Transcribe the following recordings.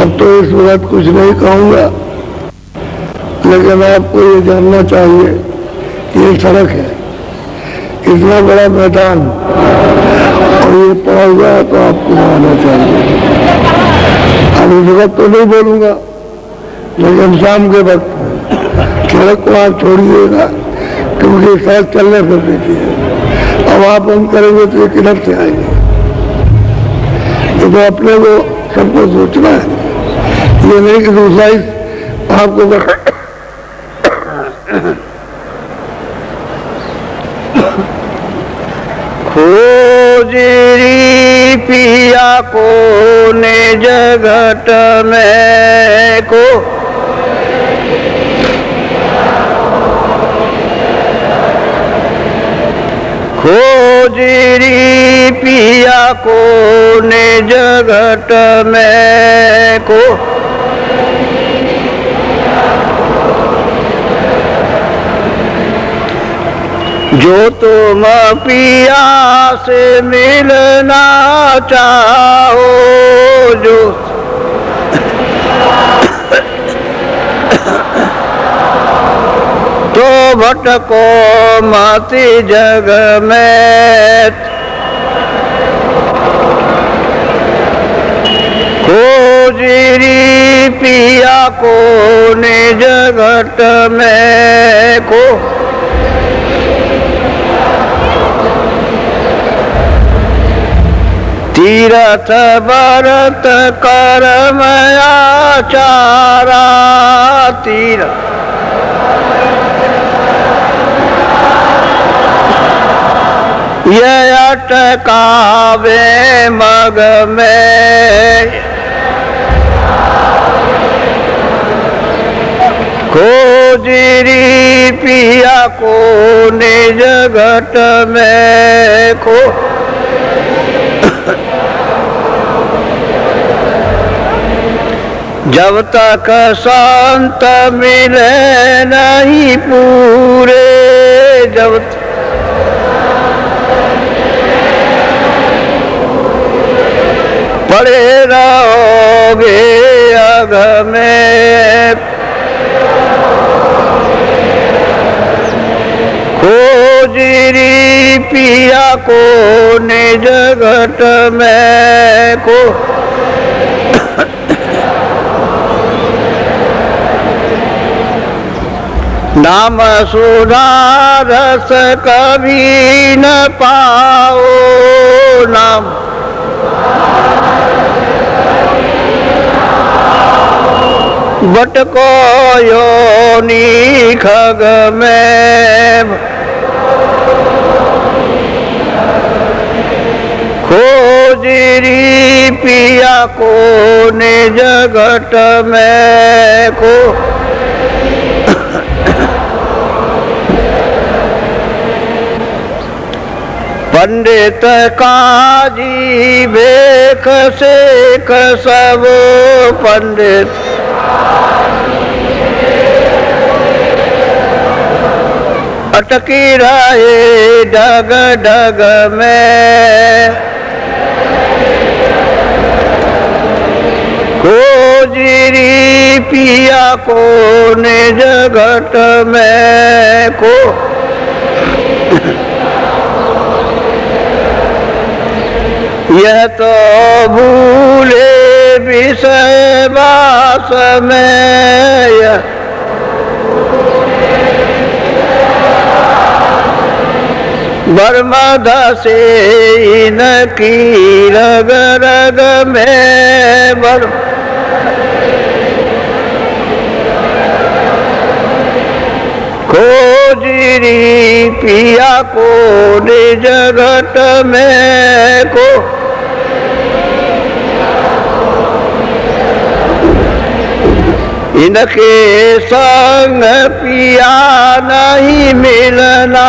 अब तो इस वक्त कुछ नहीं कहूँगा, लेकिन आपको ये जानना चाहिए कि ये सड़क है, इतना बड़ा मैदान, और ये पहुँच गया तो आपको आना चाहिए। अब इस वक्त तो नहीं बोलूँगा, लेकिन शाम के वक्त सड़क को आप छोड़िएगा, क्योंकि सड़क चलने फिर देती है। अब आप बंद करेंगे तो ये किधर से आएंगे? ये तो अपने को सबको सोचना है, ये नहीं कि दूसरा ही आपको खोजरी पिया को निज घट में को, खोजरी पिया को निज घट में को, जो तुम पिया से मिलना चाहो, जो तो भटको मत जग में, खोजरी पिया को निज घट में को, तीरथ व्रत कर्म आचारा, तीरथ ये अटकावे मग में, खोजरी पिया को निज घट में को, जब तक संत मिले नहीं पूरे, जब पड़े रहोगे अघ में, खोजरी पिया को निज घट में को, नाम सुधारस कभी न पाओ, नाम भटको योनि खग में, खोजरी पिया को निज घट में को, पंडित काजी भेख सेख सब, पंडित अटकी रहे डग डग में, खोजरी पिया को निज घट में को, यह तो भूले विषय वास में, बर्मद से इनकी रग रग में, खोजरी पिया को निज घट में को, इनके संग पिया नहीं मिलना,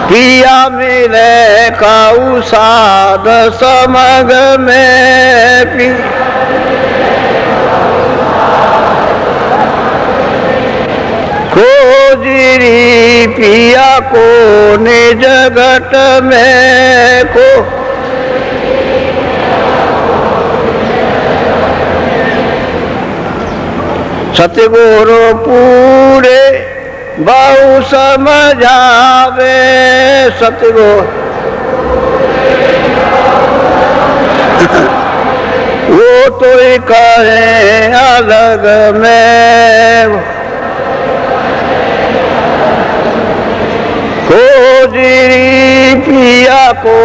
पिया मिले काऊ साध समग में, खोजरी पिया को ने जगत में को सतगुरु पूरे बहु समझावे सतगुरु वो तो ही कहे अलग में खोजरी पिया को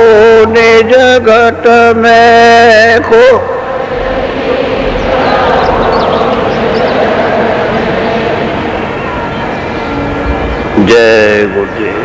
ने जगत में को जय गुरुदेव।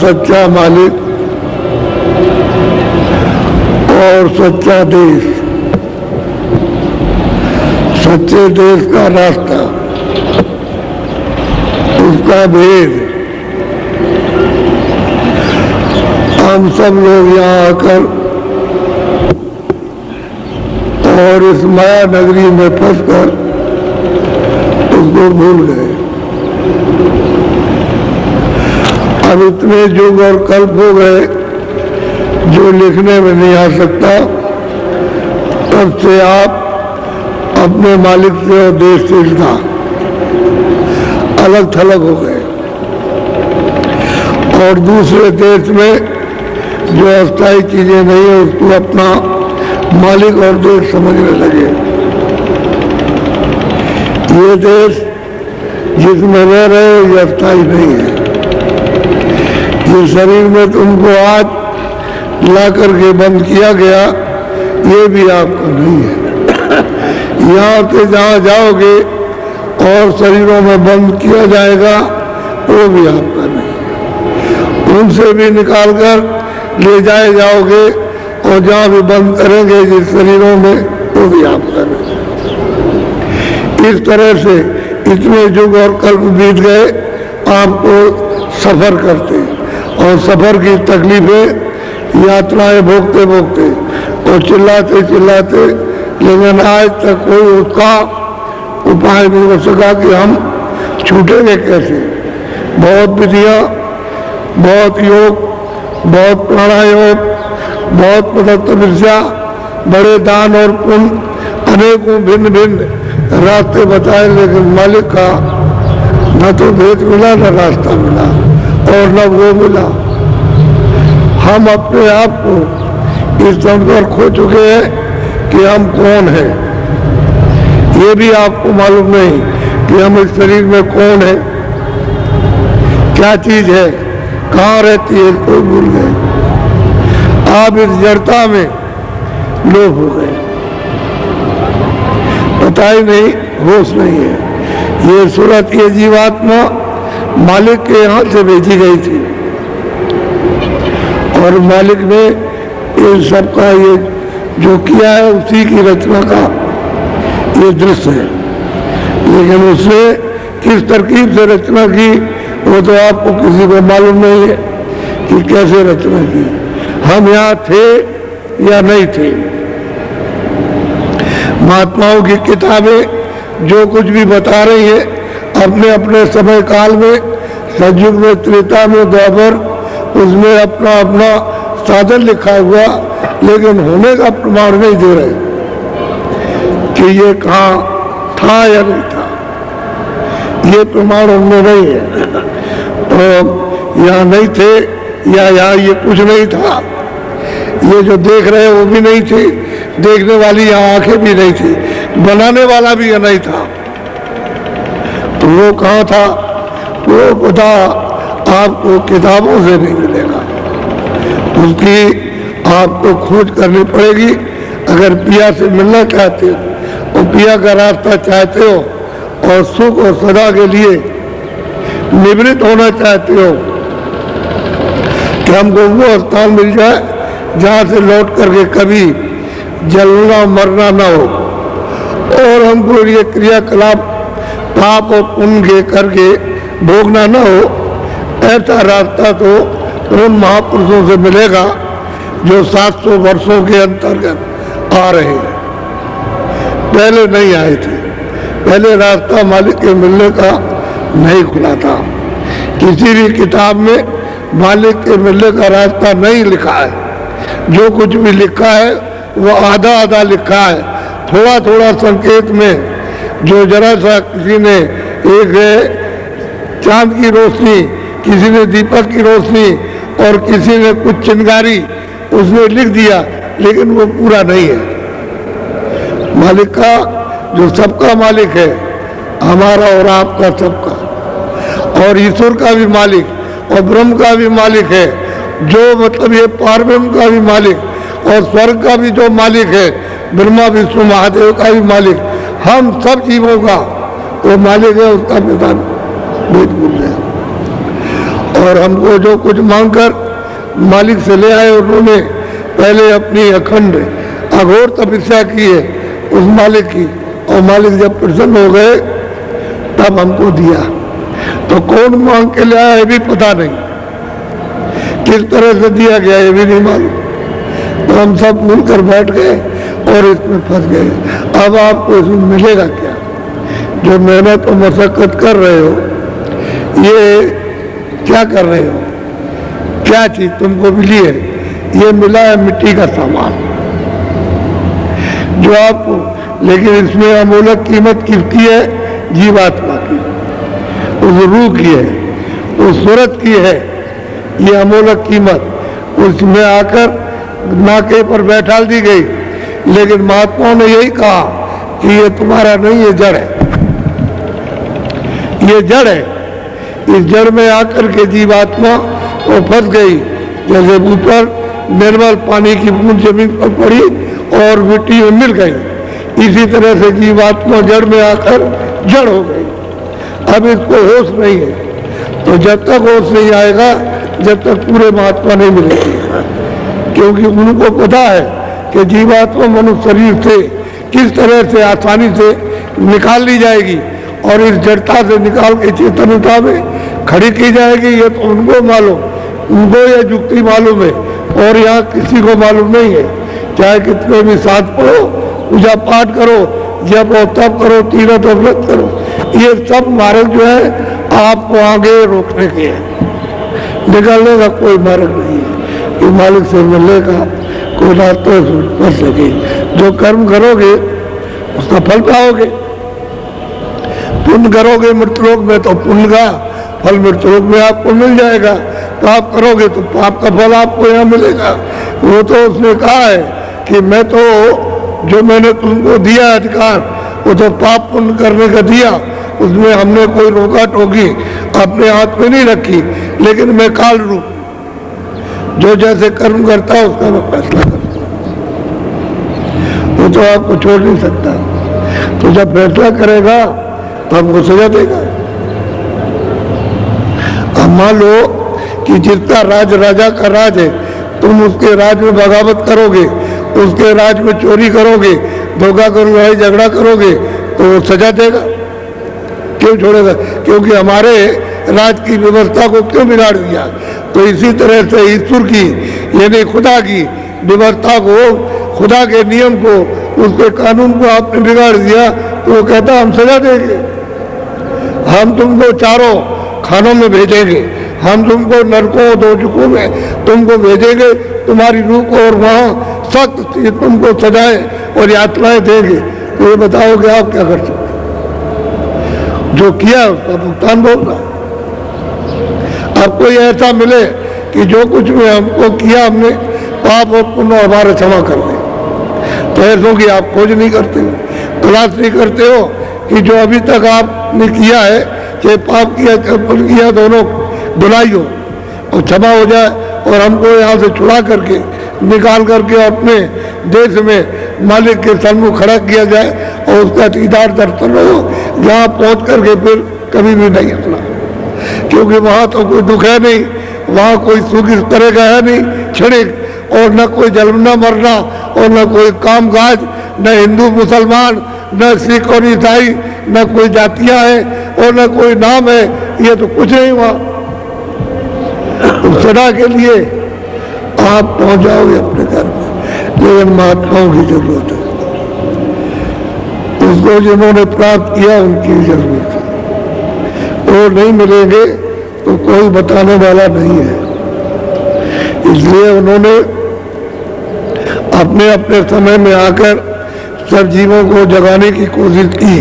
सच्चा मालिक और सच्चा देश, सच्चे देश का रास्ता, उसका भेद हम सब लोग यहाँ आकर और इस माया नगरी में फंसकर उसको भूल गए। अब इतने युग और कल्प हो गए जो लिखने में नहीं आ सकता। तब से आप अपने मालिक से और देश से इतना अलग थलग हो गए और दूसरे देश में जो अस्थायी चीजें नहीं है उसको अपना मालिक और देश समझने लगे। ये देश जिसमें रह रहे हो ये अस्थायी नहीं है। ये शरीर में तुमको आज ला करके बंद किया गया, ये भी आपका नहीं है। यहाँ से जहाँ जाओगे और शरीरों में बंद किया जाएगा, वो भी आपका नहीं। उनसे भी निकाल कर ले जाए जाओगे और जहाँ भी बंद करेंगे जिस शरीरों में, वो भी आपका नहीं। इस तरह से इतने युग और कल्प बीत गए आपको सफर करते, और सफर की तकलीफें यात्राएं भोगते भोगते और चिल्लाते चिल्लाते, लेकिन आज तक कोई उसका उपाय नहीं हो सका कि हम छूटेंगे कैसे। बहुत विधियाँ, बहुत योग, बहुत प्राणायाम, बहुत तपस्या, बड़े दान और पुण्य, अनेकों भिन्न भिन्न रास्ते बताए, लेकिन मालिक का न तो भेद मिला न रास्ता मिला और न वो मिला। हम अपने आप को इस दम पर खो चुके हैं कि हम कौन हैं। ये भी आपको मालूम नहीं कि हम इस शरीर में कौन है, क्या चीज है, कहाँ रहती है, कोई भूल गए। आप इस जड़ता में लोभ हो गए, पता ही नहीं, होश नहीं है। ये सूरत, ये जीवात्मा मालिक के यहाँ से भेजी गई थी और मालिक ने इन सबका ये जो किया है उसी की रचना का ये दृश्य है। लेकिन उसने किस तरकीब से रचना की वो तो आपको किसी को मालूम नहीं है कि कैसे रचना की। हम यहाँ थे या नहीं थे। महात्माओं की किताबें जो कुछ भी बता रही है अपने अपने समय काल में, सतयुग में, त्रेता में, द्वापर, उसमें अपना अपना साधन लिखा हुआ, लेकिन होने का प्रमाण नहीं दे रहे कि ये कहाँ था या नहीं था। ये प्रमाण उनमें नहीं है। तो यहाँ नहीं थे या यहाँ ये कुछ नहीं था। ये जो देख रहे हैं वो भी नहीं थे, देखने वाली यहाँ आंखें भी नहीं थी, बनाने वाला भी ये नहीं था। तो वो कहाँ था वो पता आपको किताबों से नहीं मिलेगा, उसकी आपको खोज करनी पड़ेगी। अगर पिया से मिलना चाहते हो और पिया का रास्ता चाहते हो और सुख और सदा के लिए निवृत्त होना चाहते हो कि हमको वो स्थान मिल जाए जहाँ से लौट करके कभी जलना मरना ना हो और हमको ये क्रियाकलाप पाप और पुण्य करके भोगना ना हो, ऐसा रास्ता तो उन महापुरुषों से मिलेगा जो 700 वर्षों के अंतर्गत आ रहे हैं। पहले नहीं आए थे, पहले रास्ता मालिक के मिलने का नहीं खुला था। किसी भी किताब में मालिक के मिलने का रास्ता नहीं लिखा है। जो कुछ भी लिखा है वो आधा आधा लिखा है, थोड़ा थोड़ा संकेत में। जो जरा सा किसी ने एक चांद की रोशनी, किसी ने दीपक की रोशनी और किसी ने कुछ चिंगारी उसने लिख दिया, लेकिन वो पूरा नहीं है। मालिक का जो सबका मालिक है, हमारा और आपका सबका, और ईश्वर का भी मालिक और ब्रह्म का भी मालिक है, जो मतलब ये पारब्रह्म का भी मालिक और स्वर्ग का भी जो मालिक है, ब्रह्मा विष्णु महादेव का भी मालिक, हम सब जीवों का वो मालिक है, उसका पिता भेद भूल गया। और हमको जो कुछ मांगकर मालिक से ले आए, उन्होंने पहले अपनी अखंड अघोर तपस्या की है उस मालिक की, और मालिक जब प्रसन्न हो गए तब हमको दिया। तो कौन मांग के ले आया ये भी पता नहीं, किस तरह से दिया गया ये भी नहीं मालूम। तो हम सब मिलकर बैठ गए और इसमें फंस गए। अब आपको इसमें मिलेगा क्या? जो मेहनत और मशक्कत कर रहे हो, ये क्या कर रहे हो? क्या चीज तुमको मिली है? ये मिला है मिट्टी का सामान जो आपको, लेकिन इसमें अमूलक कीमत किसकी है? जीवात्मा की, उस रूह की है, उस सूरत की है ये अमूलक कीमत। उसमें आकर नाके पर बैठा दी गई, लेकिन महात्माओं ने यही कहा कि ये तुम्हारा नहीं, ये जड़ है, ये जड़ है। इस जड़ में आकर के जीवात्मा वो फंस गई। जैसे ऊपर निर्मल पानी की बूंद जमीन पर पड़ी और मिट्टी में मिल गई। इसी तरह से जीवात्मा जड़ में आकर जड़ हो गई। अब इसको होश नहीं है, तो जब तक होश नहीं आएगा जब तक पूरे महात्मा नहीं मिलेंगे, क्योंकि उनको पता है कि जीवात्मा मनुष्य शरीर से किस तरह से आसानी से निकाल ली जाएगी और इस जड़ता से निकाल के चेतनता में खड़ी की जाएगी। ये तो उनको मालूम, उनको ये युक्ति मालूम है और यहाँ किसी को मालूम नहीं है। चाहे कितने भी साथ पढ़ो, पूजा पाठ करो, जब और तब करो, तीरथ और व्रत करो, ये सब मार्ग जो है आपको आगे रोकने के हैं। निकलने का कोई मार्ग नहीं है कि मालिक से मिलने का कोई रास्ता कर सके। जो कर्म करोगे उसका फल पाओगे। पुण्य करोगे मृतलोक में तो पुण्य का फल मृतलोक में आपको मिल जाएगा। पाप करोगे तो पाप का फल आपको यहाँ मिलेगा। वो तो उसने कहा है कि मैं तो जो मैंने तुमको दिया अधिकार वो तो पाप पुण्य करने का दिया, उसमें हमने कोई रोका टोकी अपने हाथ में नहीं रखी, लेकिन मैं काल रूप जो जैसे कर्म करता है उसका मैं फैसला करता हूँ। वो तो आपको छोड़ नहीं सकता। तो जब फैसला करेगा तो हमको सजा देगा। अब मान लो कि जिसका राज राजा का राज है, तुम उसके राज में बगावत करोगे, उसके राज में चोरी करोगे, धोखा करोगे, झगड़ा करोगे, तो वो सजा देगा। क्यों छोड़ेगा? क्योंकि हमारे राज की व्यवस्था को क्यों बिगाड़ दिया। तो इसी तरह से ईश्वर की यानी खुदा की व्यवस्था को, खुदा के नियम को, उसके कानून को आपने बिगाड़ दिया, तो वो कहता हम सजा देंगे। हम तुमको चारों खानों में भेजेंगे, हम तुमको नरकों दोजकों में तुमको भेजेंगे, तुम्हारी रूह को, और वहाँ सख्त तुमको सजाएं और यातनाएं देंगे। तो ये बताओ कि आप क्या कर सकते? जो किया उसका भुगतान भोगना। अब कोई ऐसा मिले कि जो कुछ भी हमको किया हमने पाप और पुण्य हमारे क्षमा कर दे, तो ऐसों की आप खोज नहीं करते हो, तलाश नहीं करते हो कि जो अभी तक आपने किया है, चाहे पाप किया चाहे पुण्य किया, दोनों बुराई हो और क्षमा हो जाए और हमको यहाँ से छुड़ा करके निकाल करके अपने देश में मालिक के सन्मुख खड़ा किया जाए और उसका दीदार दर्शन हो, जहाँ पहुँच करके फिर कभी भी नहीं अपना। क्योंकि वहाँ तो कोई दुख है नहीं, वहाँ कोई सुख इस तरह का है नहीं क्षणिक, और न कोई जन्मना मरना और न कोई काम काज, न हिंदू मुसलमान, न सिख और ईसाई, न कोई जातियाँ हैं और न कोई नाम है, ये तो कुछ नहीं वहाँ। सदा के लिए आप पहुँच जाओगे अपने घर में, लेकिन महात्माओं की जरूरत है। उसको जिन्होंने प्राप्त किया उनकी जरूरत है। वो नहीं मिलेंगे तो कोई बताने वाला नहीं है। इसलिए उन्होंने अपने अपने समय में आकर सब जीवों को जगाने की कोशिश की,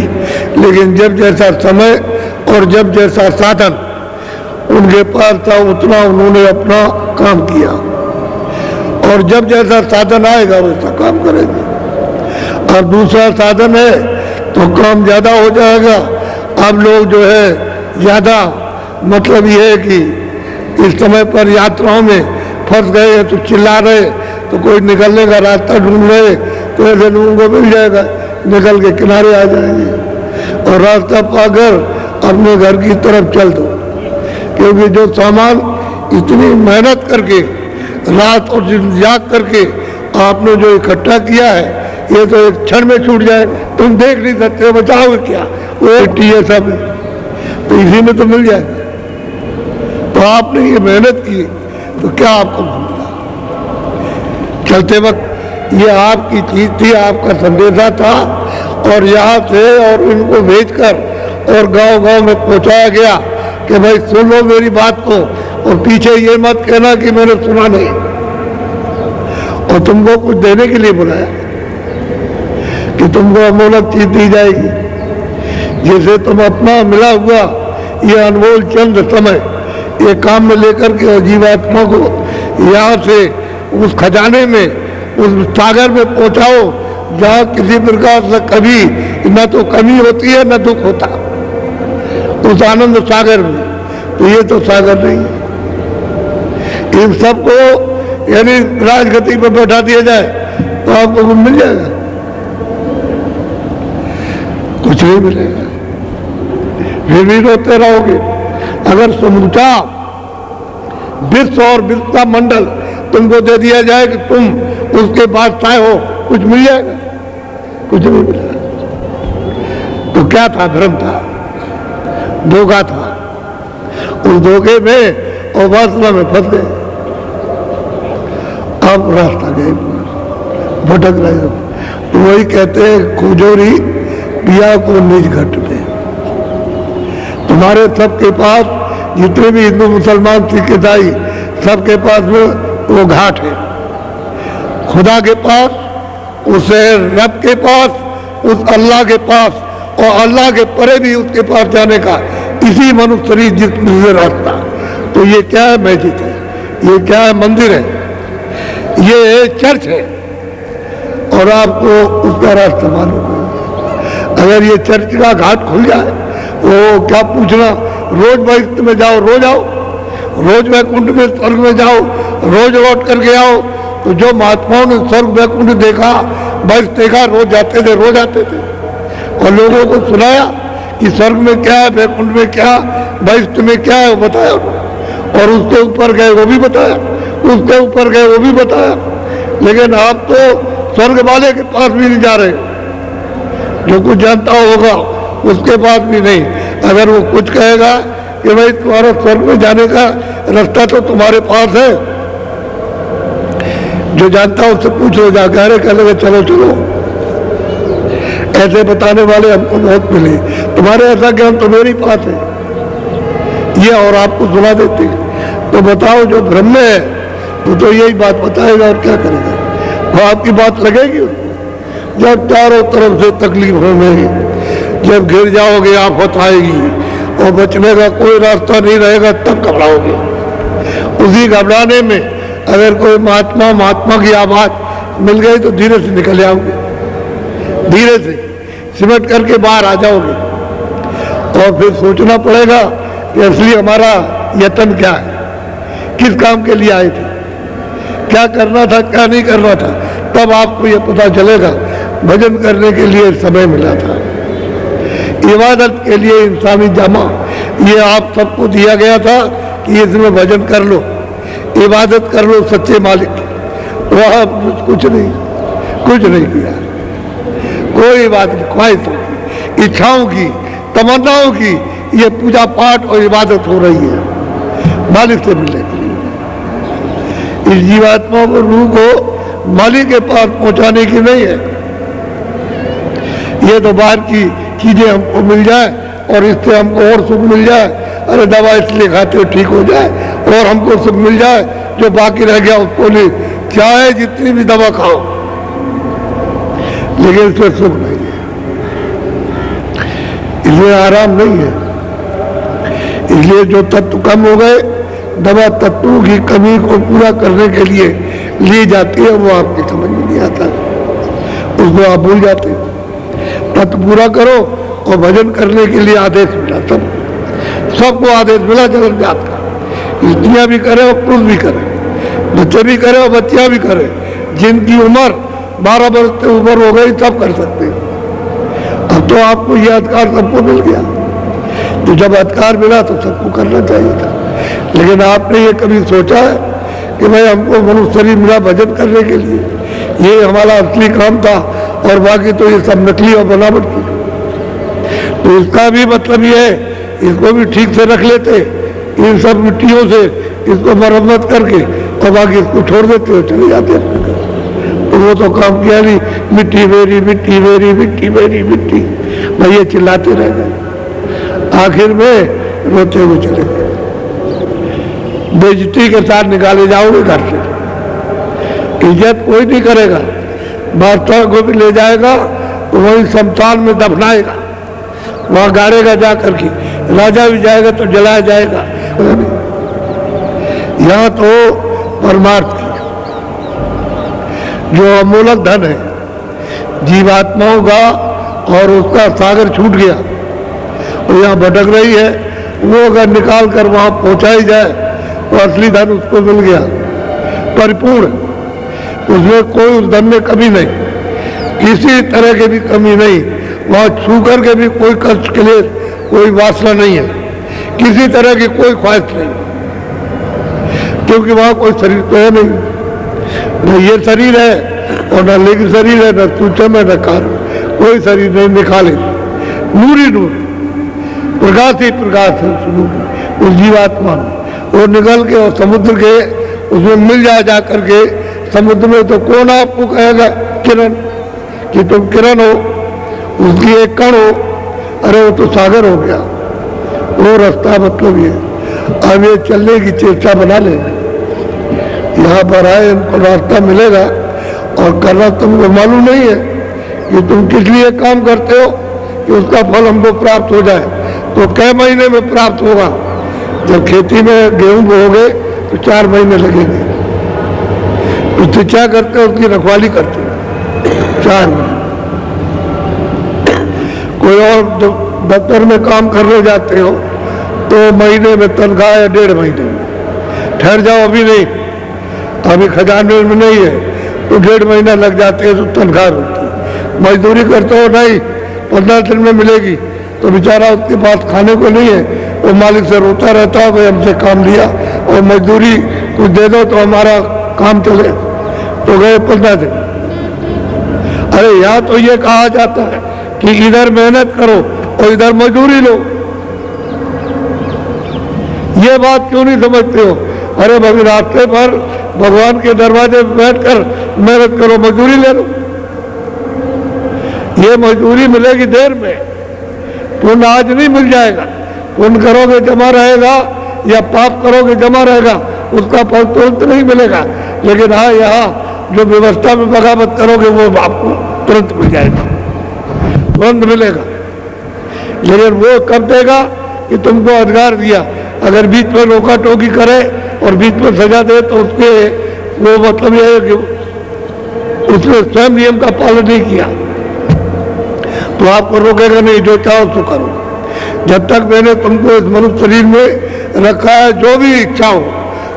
लेकिन जब जैसा समय और जब जैसा साधन उनके पास था उतना उन्होंने अपना काम किया, और जब जैसा साधन आएगा वैसा काम करेंगे। और दूसरा साधन है तो काम ज्यादा हो जाएगा। अब लोग जो है ज्यादा, मतलब ये है कि इस समय पर यात्राओं में फंस गए तो चिल्ला रहे, तो कोई निकलने का रास्ता ढूंढ रहे, तो ऐसे लोगों को मिल जाएगा, निकल के किनारे आ जाएंगे और रास्ता पाकर अपने घर की तरफ चल दो। क्योंकि जो सामान इतनी मेहनत करके रात और दिन जाग करके आपने जो इकट्ठा किया है, ये तो एक क्षण में छूट जाए, तुम देख नहीं सकते, बचाओगे क्या? वो मिट्टी है सब, तो इसी में तो मिल जाएगा। तो आपने ये मेहनत की तो क्या आपको मिला? चलते वक्त ये आपकी चीज थी, आपका संदेशा था, और यहाँ से और इनको भेजकर और गांव-गांव में पहुंचाया गया कि भाई सुन लो मेरी बात को, और पीछे ये मत कहना कि मैंने सुना नहीं। और तुमको कुछ देने के लिए बुलाया कि तुमको अमोलक चीज दी जाएगी, जिसे तुम अपना मिला हुआ ये अनमोल चंद समय ये काम में लेकर के जीवात्मा को यहाँ से उस खजाने में, उस सागर में पहुँचाओ जहाँ किसी प्रकार से कभी न तो कमी होती है न दुख होता, उस आनंद सागर में। तो ये तो सागर नहीं है। इन सबको यानी राजगति पर बैठा दिया जाए तो आपको कुछ मिल जाएगा? कुछ नहीं मिलेगा, फिर भी रोते रहोगे। अगर समूचा विश्व और विश्व मंडल तुमको दे दिया जाए कि तुम उसके बादशाह हो, कुछ मिल जाएगा? कुछ नहीं मिलेगा। तो क्या था? भ्रम था, धोखा था। उस धोखे में और वासना में फंस गए। अब रास्ता गए, भटक रहे हो। तो वही कहते हैं खोजोरी पिया को निज घट में। तुम्हारे सबके पास, जितने भी हिंदू मुसलमान सिख ईसाई, सबके पास में वो घाट है। खुदा के पास, उसे रब के पास, उस अल्लाह के पास, और अल्लाह के परे भी उसके पास जाने का इसी मनुष्य शरीर जिसमें से रास्ता। तो ये क्या है? मस्जिद है, ये क्या है? मंदिर है, ये चर्च है, और आपको उसका रास्ता मालूम है। अगर ये चर्च का घाट खुल जाए, वो क्या पूछना, रोज वैकुंठ में जाओ, रोज आओ, रोज वैकुंठ में स्वर्ग में जाओ, रोज लौट करके आओ। तो जो महात्माओं ने स्वर्ग वैकुंठ देखा, बस देखा, रोज जाते थे, रोज आते थे, और लोगों को सुनाया कि स्वर्ग में क्या है, वैकुंठ में क्या, वैकुंठ में क्या है, वो बताया। और उसके ऊपर गए, वो भी बताया, उसके ऊपर गए, वो भी बताया। लेकिन आप तो स्वर्ग वाले के पास भी नहीं जा रहे, जो कुछ जानता होगा उसके पास भी नहीं। अगर वो कुछ कहेगा कि भाई तुम्हारा स्वर्ग में जाने का रास्ता तो तुम्हारे पास है, जो जानता उससे पूछ लो जाकर, अरे कह लगे चलो चलो। ऐसे बताने वाले हमको बहुत मिले, तुम्हारे ऐसा ज्ञान तो मेरे पास है, ये और आपको सुना देते हैं। तो बताओ, जो भ्रम में है वो तो यही बात बताएगा, और क्या करेगा? वो आपकी बात लगेगी उसको। जब चारों तरफ से तकलीफों में जब गिर जाओगे, आफत आएगी और बचने का कोई रास्ता नहीं रहेगा, तब घबराओगे। उसी घबराने में अगर कोई महात्मा की आवाज मिल गई तो धीरे से निकल जाओगे, धीरे से सिमट करके बाहर आ जाओगे। और फिर सोचना पड़ेगा कि असली हमारा यत्न क्या है, किस काम के लिए आए थे, क्या करना था, क्या नहीं करना था। तब आपको ये पता चलेगा भजन करने के लिए समय मिला था, इबादत के लिए इंसानी जामा ये आप सबको दिया गया था कि इसमें भजन कर लो, इबादत कर लो सच्चे मालिक की। वह कुछ नहीं किया, कोई बात नहीं, ख्वाहिशों की, इच्छाओं की, तमन्नाओं की ये पूजा पाठ और इबादत हो रही है मालिक से मिलने के लिए। इस जीवात्मा को, रूह को मालिक के पास पहुंचाने की नहीं है। ये तो बाहर की चीजें हमको मिल जाए और इससे हमको और सुख मिल जाए, अरे दवा इसलिए खाते हो ठीक हो जाए, और हमको सुख मिल जाए, जो बाकी रह गया उसको नहीं, चाहे जितनी भी दवा खाओ, लेकिन इससे सुख नहीं है, इसलिए आराम नहीं है। इसलिए जो तत्व कम हो गए, दवा तत्वों की कमी को पूरा करने के लिए ली जाती है, वो आपकी समझ में नहीं आता, उसको आप भूल जाते हैं। तत्व पूरा करो और भजन करने के लिए आदेश मिला, सबको आदेश मिला जगत जात का, स्त्रियां भी करे और पुरुष भी करे, बच्चे भी करे और बच्चियां भी करे। जिनकी उम्र 12 वर्ष से ऊपर हो गई सब कर सकते हैं। अब तो आपको यह अधिकार सबको मिल गया, तो जब अधिकार मिला तो सबको करना चाहिए था। लेकिन आपने ये कभी सोचा है कि भाई हमको मनुष्य शरीर मिला भजन करने के लिए, ये हमारा असली काम था और बाकी तो ये सब नकली और बनावट की। तो इसका भी मतलब ये है, इसको भी ठीक से रख लेते, इन सब मिट्टियों से इसको मरम्मत करके, और बाकी इसको छोड़ देते हो, चले जाते हैं। तो वो तो काम किया नहीं, मिट्टी मेरी मिट्टी मेरी मिट्टी मेरी मिट्टी, भाई ये चिल्लाते रह गए। आखिर में रोते हुए चले गए, बेइज्जती के साथ निकाले जाओगे घर से, इज्जत कोई नहीं करेगा। बादशाह को भी ले जाएगा तो वही शमशान में दफनाएगा, वहां गाड़ेगा जा करके, राजा भी जाएगा तो जलाया जाएगा। यहाँ तो परमार्थ की जो अमूलक धन है जीवात्माओं का, और उसका सागर छूट गया और यहाँ भटक रही है, वो अगर निकाल कर वहां पहुंचाई जाए तो असली धन उसको मिल गया। परिपूर्ण, उसमें कोई उस धन में कमी नहीं, किसी तरह की भी कमी नहीं, वहाँ छू करके भी कोई कष्ट के लिए कोई वासना नहीं है, किसी तरह की कोई ख्वाहिश नहीं, क्योंकि वहाँ कोई शरीर तो है नहीं, न ये शरीर है और न लिंग शरीर है, न सूक्ष्म है, न कारण, कोई शरीर नहीं, निकाले नूर ही नूर, प्रकाश ही प्रकाश है उस जीवात्मा में। वो निकल के और समुद्र के उसमें मिल जा करके समुद्र में, तो कौन आपको कहेगा किरण कि तुम किरण हो, उसकी एक कण हो, अरे वो तो सागर हो गया। वो रास्ता मतलब ये, अब ये चलने की चेष्टा बना ले, यहाँ पर आए इनको रास्ता मिलेगा, और करना तुमको मालूम नहीं है कि तुम किस लिए काम करते हो कि उसका फल हमको प्राप्त हो जाए। तो कई महीने में प्राप्त होगा? जब खेती में गेहूं बोओगे तो 4 महीने लगेंगे, उससे क्या करते हो? उसकी रखवाली करते हो 4 महीने। कोई और दफ्तर में काम करने जाते हो तो महीने में तनख्वाह या 1.5 महीने में। ठहर जाओ, अभी नहीं, अभी खजाने में नहीं है, तो 1.5 महीना लग जाते हैं, तो तनख्वाह होती है। मजदूरी करते हो, नहीं 15 दिन में मिलेगी, तो बेचारा उसके पास खाने को नहीं है, वो मालिक से रोता रहता है, भाई हमसे काम लिया और मजदूरी कुछ दे दो तो हमारा काम चले, तो गए 15 दिन। अरे यहाँ तो ये कहा जाता है कि इधर मेहनत करो और इधर मजदूरी लो। ये बात क्यों नहीं समझते हो? अरे भाई रास्ते पर भगवान के दरवाजे पर बैठकर मेहनत करो, मजदूरी ले लो। ये मजदूरी मिलेगी देर में, पुण्य आज नहीं मिल जाएगा। पुण्य करोगे जमा रहेगा या पाप करोगे जमा रहेगा, उसका फल तुरंत नहीं मिलेगा। लेकिन हाँ, यहाँ जो व्यवस्था में बगावत करोगे वो आपको तुरंत मिल जाएगा, तुरंत मिलेगा। लेकिन वो कब देगा कि तुमको अधिकार दिया। अगर बीच में रोका टोकी करे और बीच में सजा दे तो उसके वो मतलब यह है कि उसने स्वयं नियम का पालन नहीं किया, तो आपको रोकेगा नहीं, जो चाहो सो करो। जब तक मैंने तुमको इस मनुष्य शरीर में रखा है, जो भी इच्छा हो,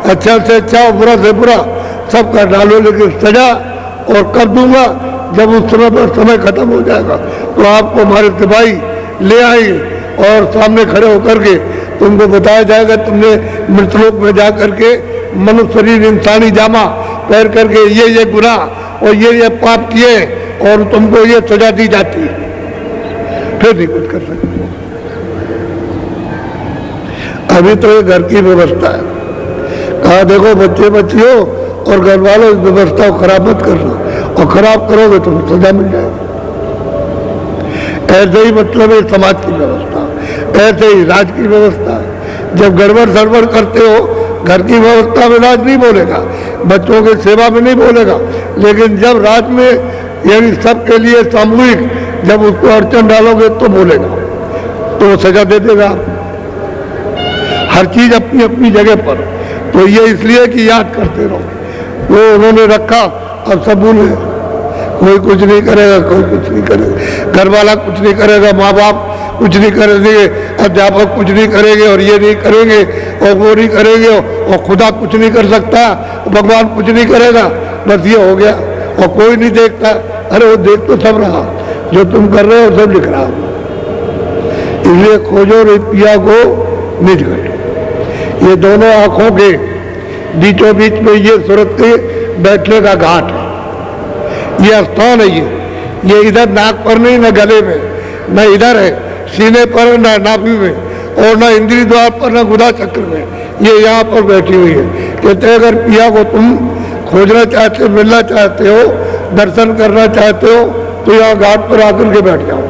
अच्छा से अच्छा हो, बुरा से बुरा, सब कर डालो, लेकिन सजा और कर दूंगा जब उस समय पर समय खत्म हो जाएगा। तो आपको हमारे सिपाही ले आएंगे और सामने खड़े होकर के तुमको बताया जाएगा, तुमने मृतलोक में जा करके मनुष्य शरीर इंसानी जामा पहन करके ये गुनाह और ये पाप किए और तुमको ये सजा दी जाती है, फिर नहीं कुछ कर सकते। अभी तो ये घर की व्यवस्था है, कहा देखो बच्चे बच्चियों और घर वालों, इस व्यवस्था को खराब मत करना, और खराब करोगे तो सजा मिल जाएगी। ऐसे ही मतलब है समाज की व्यवस्था, ऐसे ही राज की व्यवस्था है। जब गड़बड़ सड़बड़ करते हो, घर की व्यवस्था में राज नहीं बोलेगा, बच्चों की सेवा में नहीं बोलेगा, लेकिन जब राज में यानी सबके लिए सामूहिक जब उसको अड़चन डालोगे तो बोलेगा, तो सजा दे देगा। हर चीज अपनी अपनी जगह पर, तो ये इसलिए कि याद करते रहो, वो उन्होंने रखा, अब सब भूले। कोई कुछ नहीं करेगा, कोई कुछ नहीं करेगा, घर वाला कुछ नहीं करेगा, माँ बाप कुछ नहीं करेंगे, अध्यापक कुछ नहीं करेंगे, और ये नहीं करेंगे और वो नहीं करेंगे, और खुदा कुछ नहीं कर सकता, भगवान कुछ नहीं करेगा, बस ये हो गया। और कोई नहीं देखता, अरे वो देख तो सब रहा, जो तुम कर रहे हो सब लिख रहा। इसलिए खोजो रे पिया को निज घट। ये दोनों आंखों के बीचों बीच में ये सूरत के बैठने का घाट है, ये स्थान है। ये इधर नाक पर नहीं, न गले में, न इधर है सीने पर, न नाभि में, और न इंद्रिय द्वार पर, न गुदा चक्र में, ये यहाँ पर बैठी हुई है। कहते हैं अगर पिया को तुम खोजना चाहते हो, मिलना चाहते हो, दर्शन करना चाहते हो, तो यहाँ घाट पर आकर के बैठ जाओ।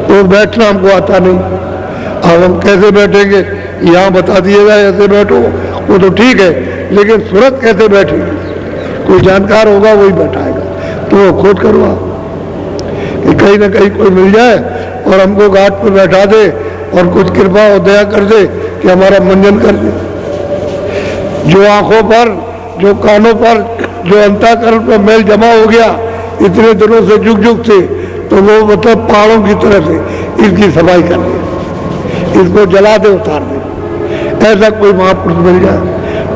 तो बैठना हमको आता नहीं, अब हम कैसे बैठेंगे? यहाँ बता दिएगा ऐसे बैठो, वो तो ठीक है, लेकिन सूरत कैसे बैठेगी? कोई जानकार होगा वही बैठाएगा, तो वो खोज करो आप कि कहीं ना कहीं कोई मिल जाए और हमको घाट पर बैठा दे और कुछ कृपा और दया कर दे कि हमारा मंजन कर दे। जो आंखों पर, जो कानों पर, जो अंतःकरण पर मैल जमा हो गया इतने दिनों से, जुग जुग से, तो वो मतलब पहाड़ों की तरह से इसकी सफाई कर दे, इसको जला दे, उतार दे। ऐसा कोई महापुरुष मिल जाए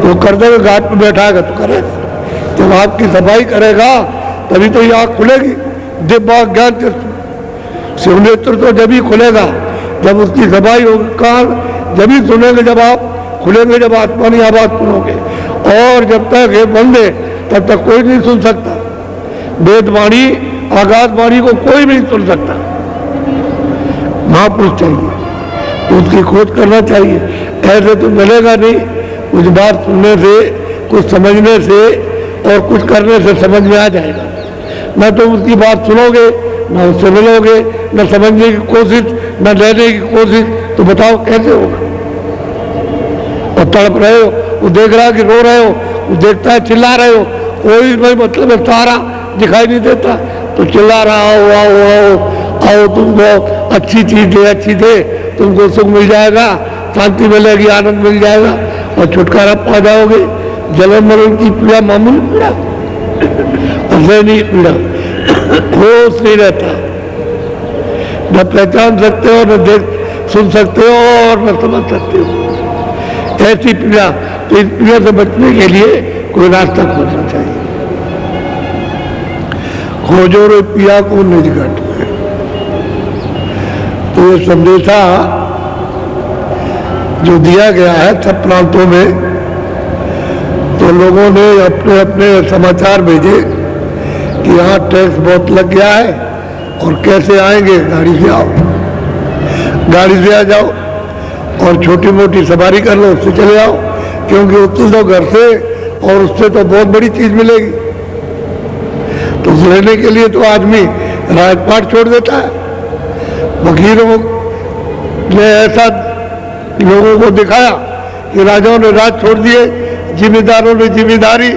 वो कर्तव्य घाट पर बैठाएगा तो करेगा, जब आपकी सफाई करेगा तभी तो ये आँख खुलेगी। दिव्य ज्ञान शिवनेत्र तो जब ही खुलेगा जब उसकी सफाई होगी, कान जब ही सुनेंगे जब आप खुलेंगे, जब आत्मा की आवाज सुनोगे। और जब तक ये बंद है तब तक कोई नहीं सुन सकता। वेदवाणी आकाशवाणी को कोई नहीं सुन सकता। महापुरुष चाहिए तो उसकी खोज करना चाहिए। ऐसे तो मिलेगा नहीं। कुछ बात सुनने से, कुछ समझने से और कुछ करने से समझ में आ जाएगा। न तो उसकी बात सुनोगे, न उससे मिलोगे, न समझने की कोशिश, न लेने की कोशिश, तो बताओ कैसे होगा। और तड़प रहे हो, वो देख रहा है कि रो रहे हो, वो देखता है चिल्ला रहे हो, कोई नहीं मतलब है, सारा दिखाई नहीं देता तो चिल्ला रहा, आओ आओ आओ आओ, तुमको अच्छी चीज दे, अच्छी दे, तुमको सुख मिल जाएगा, शांति मिलेगी, आनंद मिल जाएगा और छुटकारा पा जाओगे। जलन मरण की पीड़ा मामूली पीड़ा, असहनीय पीड़ा, होश नहीं रहता, न पहचान सकते हो, न देख सुन सकते हो और न समझ सकते हो। ऐसी पीड़ा, तो इस पीड़ा से बचने के लिए कोई रास्ता खोजना चाहिए। खोजो रे पिया को निज घट में। तो ये संदेशा जो दिया गया है सब प्रांतों में, तो लोगों ने अपने अपने समाचार भेजे कि यहाँ टैक्स बहुत लग गया है और कैसे आएंगे, गाड़ी से आओ, गाड़ी से आ जाओ और छोटी मोटी सवारी कर लो, उससे चले आओ, क्योंकि उतने तो घर से और उससे तो बहुत बड़ी चीज मिलेगी। तो उस लेने के लिए तो आदमी राजपाट छोड़ देता है। वकीलों ने ऐसा लोगों को दिखाया कि राजाओं ने राज छोड़ दिए, जिम्मेदारों ने जिम्मेदारी,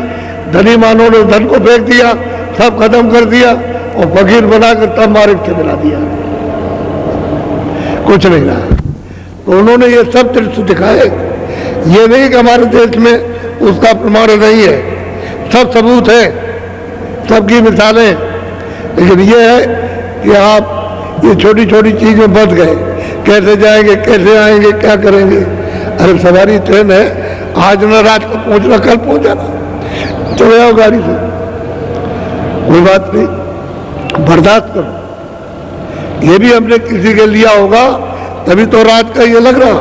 धनीमानों ने धन को फेंक दिया, सब खत्म कर दिया और फकीर बनाकर तब मार्ग से मिला दिया, कुछ नहीं रहा। तो उन्होंने ये सब दृश्य दिखाए। ये नहीं कि हमारे देश में उसका प्रमाण नहीं है, सब सबूत है, सबकी मिसालें। लेकिन ये है कि आप ये छोटी छोटी चीजें बच गए, कैसे जाएंगे, कैसे आएंगे, क्या करेंगे। अरे सवारी ट्रेन है, आज न रात को पहुंचना, कल पहुंचाना, चले आओ गाड़ी से, कोई बात नहीं, बर्दाश्त करो। ये भी हमने किसी के लिया होगा तभी तो रात का ये लग रहा।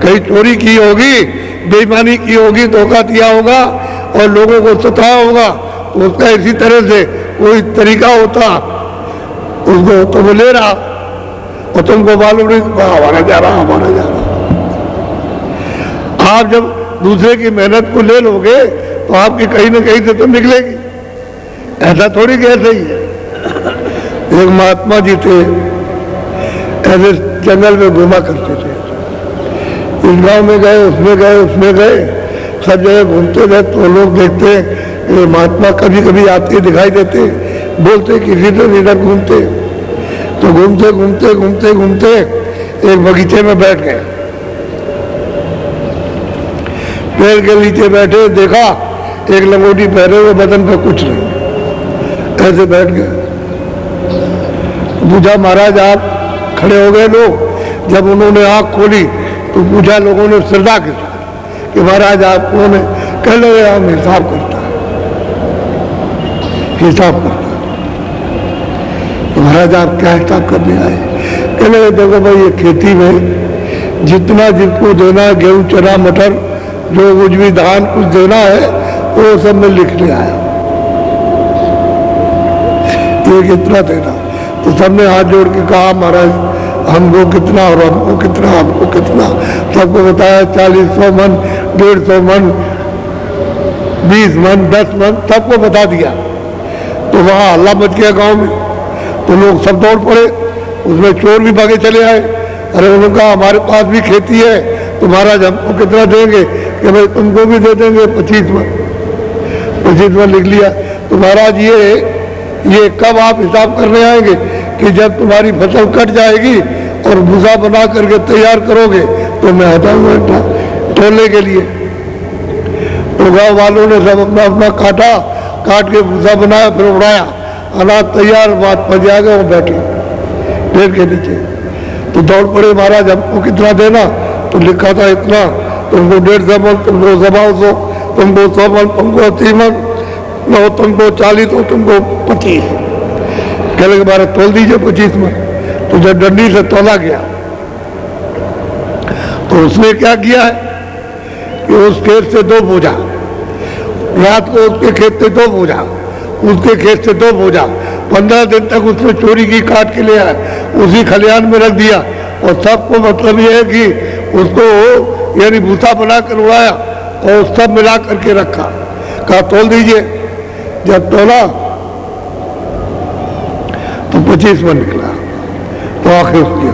कहीं चोरी की होगी, बेईमानी की होगी, धोखा दिया होगा और लोगों को सताया होगा, तो उसका इसी तरह से कोई तरीका होता, उसको तो वो ले रहा और तुमको मालूम नहीं हमारा जा रहा, हमारा जा रहा। आप जब दूसरे की मेहनत को ले लोगे तो आपकी कहीं ना कहीं से तो निकलेगी। ऐसा थोड़ी कि ऐसे ही है। एक महात्मा जी थे, ऐसे जंगल में घूमा करते थे, इस गांव में गए, उसमें गए, उसमें गए, सब जगह घूमते गए। तो लोग देखते ये महात्मा कभी कभी आते दिखाई देते, बोलते किसी से इधर घूमते। तो घूमते घूमते घूमते घूमते एक बगीचे में बैठ गए, पेड़ के नीचे बैठे, देखा एक लंगोटी पहने हुए, बदन पे कुछ नहीं, ऐसे बैठ गए। पूछा महाराज आप खड़े हो गए लोग। जब उन्होंने आंख खोली तो पूछा लोगों ने श्रद्धा के साथ कि महाराज आप कौन है? कह लो हम हिसाब करता है, हिसाब करता। तो महाराज आप क्या हिसाब करने आए? कह लो देखो भाई ये खेती में जितना जिनको देना, गेहूं चना मटर जो कुछ भी धान कुछ देना है वो सब मैं लिखने आया, ये कितना देना। तो सबने हाथ जोड़ के कहा महाराज हमको कितना और हमको कितना, हमको कितना। सबको बताया 40-100 मन, 150 मन, 20 मन, 10 मन, सबको बता दिया। तो वहाँ हल्ला मच गया गांव में। तो लोग सब दौड़ पड़े, उसमें चोर भी भागे चले आए। अरे उन्होंने कहा हमारे पास भी खेती है तो महाराज हमको कितना देंगे? कि भाई तुमको भी दे देंगे 25 मन। 25 मन लिख लिया। तो महाराज ये कब आप हिसाब करने आएंगे? कि जब तुम्हारी फसल कट जाएगी और भूसा बना करके तैयार करोगे तो मैं आ जाऊंगा तोलने के लिए। तो गाँव वालों ने सब अपना अपना काट के भूसा बनाया, फिर उड़ाया, अनाज तैयार, बात पड़ जाएगा, वो बैठे पेड़ के नीचे। तो दौड़ पड़े महाराज हमको कितना देना? तो लिखा था इतना, तुमको 150 मन, तुमको 125 तुमको 100 मन, तुमको 80 मन, लो तुमको 40 तो तुमको 25। कहने के बारे तोल दीजिए 25 मन। तो जब डंडी से तोला गया तो उसने क्या किया है कि उस खेत से 2 बोझा, रात को उसके खेत से 2 बोझा, उसके खेत से 2 बोझा, 15 दिन तक उसने चोरी की, काट के ले आया, उसी खलिहान में रख दिया। और सबको मतलब ये है कि उसको यानी भूसा बना कर उड़ाया और सब मिला करके रखा। कहा तोल दीजिए। जब तोला तो 25 मन निकला। तो आखिर उसकी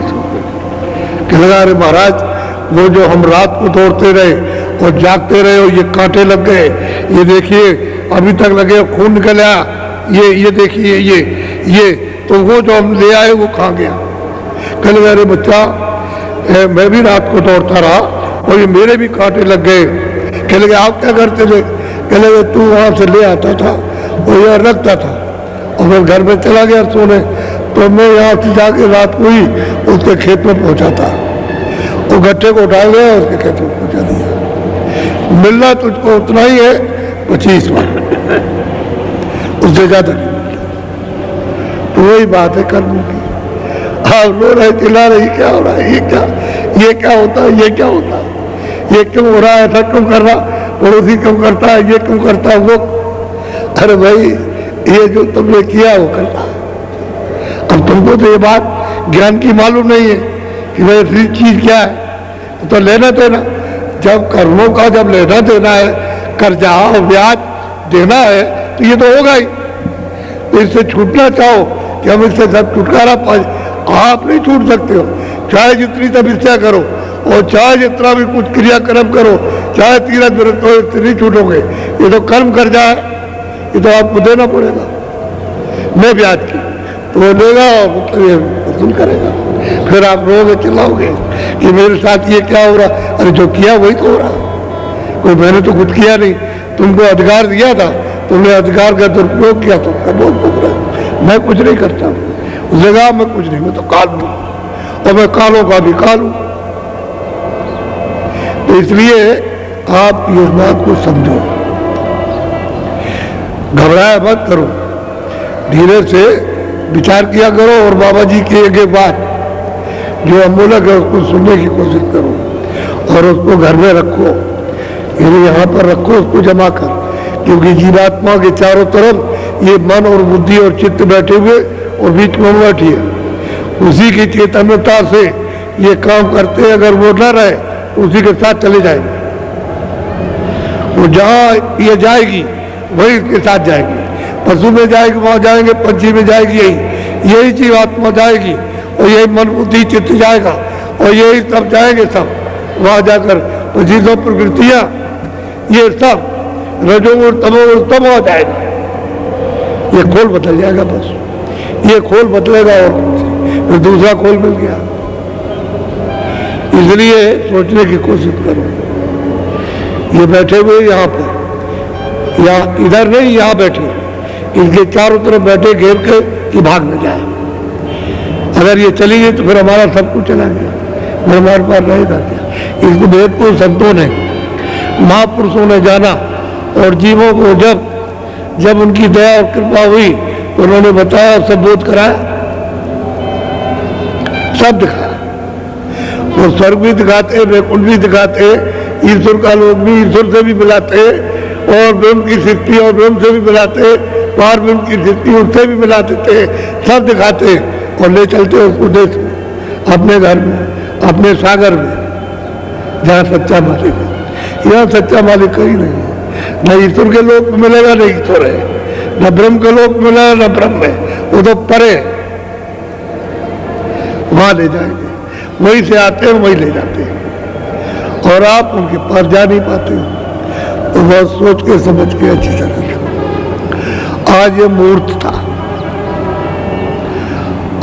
कहने लगा, अरे महाराज, वो जो हम रात को दौड़ते रहे और जागते रहे और ये कांटे लग गए, ये देखिए अभी तक लगे, खून निकल आया, ये देखिए, ये तो वो जो हम ले आए वो कहाँ गया। कहने लगा, अरे बच्चा, मैं भी रात को दौड़ता रहा और ये मेरे भी कांटे लग गए। कहने लगे, आप क्या करते थे? कहने लगे, तू वहां से ले आता था और यहाँ रखता था और मैं घर में चला गया सोने, तो मैं यहाँ से जाके रात को ही उसके खेत में पहुंचा था। वो गट्टे को उठा गया और उसके खेत में पहुंचा दिया। मिलना तुझको उतना ही है, 25 मन, उससे ज्यादा नहीं मिलता। तो वही बात है कर्म की। आप रो रहे, चिल्ला रहे, क्या हो रहा है, ये क्या होता है, ये क्या होता है, ये क्यों हो रहा है, ऐसा क्यों कर रहा, पड़ोसी क्यों करता है, ये क्यों करता है वो। अरे भाई, ये जो तुमने किया वो करता है। अब तुमको तो ये बात ज्ञान की मालूम नहीं है कि भाई असली चीज क्या है। तो लेना देना, जब कर्मों का जब लेना देना है, कर्जा और ब्याज देना है, तो ये तो होगा ही। तो इससे छूटना चाहो कि हम इससे सब छुटकारा पाए, आप नहीं छूट सकते हो। चाहे जितनी तपस्या करो और चाहे जितना भी कुछ क्रियाक्रम करो, चाहे तीरथ व्रत हो, इससे नहीं छूटोगे। ये तो कर्म कर्जा है, ये तो आपको देना पड़ेगा। मैं ब्याज की तो वो लेगा और मतलब ये वसूल करेगा। फिर आप रोगे, चिल्लाओगे कि मेरे साथ ये क्या हो रहा। अरे जो किया वही तो हो रहा, कोई मैंने तो कुछ किया नहीं। तुमको अधिकार दिया था, तुमने अधिकार का दुरुपयोग किया, तो बहुत भोग रहा। मैं कुछ नहीं करता, उस जगह मैं कुछ नहीं, मैं तो काल हूं और मैं कालों का भी काल हूं। तो इसलिए आप इस बात को समझो, घबराया मत करो, धीरे से विचार किया करो और बाबा जी की एक बात जो अमूलक है उसको सुनने की कोशिश करो और उसको घर में रखो, यानी यहाँ पर रखो, उसको जमा कर। क्योंकि जीवात्मा के चारों तरफ ये मन और बुद्धि और चित्त बैठे हुए और बीच में बैठी है। उसी की चैतन्यता से ये काम करते हैं। अगर वो न रहे उसी के साथ चले जाएंगे, वो जहाँ ये जाएगी वही इसके साथ जाएगी। पशु में जाएगी वहां जाएंगे, पंछी में जाएगी, यही जीवात्मा जाएगी और यही मन बुद्धि चित्त जाएगा और यही सब जाएंगे। सब वहां जाकर पच्चीस प्रकृतियां ये सब रजोगुण तमोगुण तब हो जाएगा। ये खोल बदल जाएगा, बस ये खोल बदलेगा और फिर दूसरा खोल मिल गया। इसलिए सोचने की कोशिश करो। ये बैठे हुए यहाँ पर, या इधर नहीं, यहाँ बैठे, इनके चारों तरफ बैठे घेर के कि भाग न जाए। अगर ये चली गई तो फिर हमारा सब कुछ चला गया, फिर हमारे पास रहेगा क्या। इसको वेद को संतों ने, महापुरुषों ने जाना और जीवों को जब उनकी दया और कृपा हुई तो उन्होंने बताया और सब बोध कराया, सब दिखाया। वो स्वर्ग भी दिखाते, वैकुंठ भी दिखाते, ईश्वर का लोक भी ईश्वर से भी मिलाते और ब्रह्म की सृष्टि और ब्रह्म से भी मिलाते, पार ब्रह्म की सृष्टि उससे भी मिला देते, सब दिखाते और ले चलते उसको देश में, अपने घर में, अपने सागर में, जहाँ सच्चा मालिक है। यहाँ सच्चा मालिक कहीं नहीं है। न ईश्वर के लोक में मिलेगा, न ईश्वर है, न ब्रह्म के लोक में मिलेगा, न ब्रह्म है। वो तो परे, वहां ले जाएंगे, वहीं से आते हैं वहीं ले जाते हैं और आप उनके पास जा नहीं पाते हो। तो बहुत सोच के समझ के अच्छी तरह। आज ये मुहूर्त था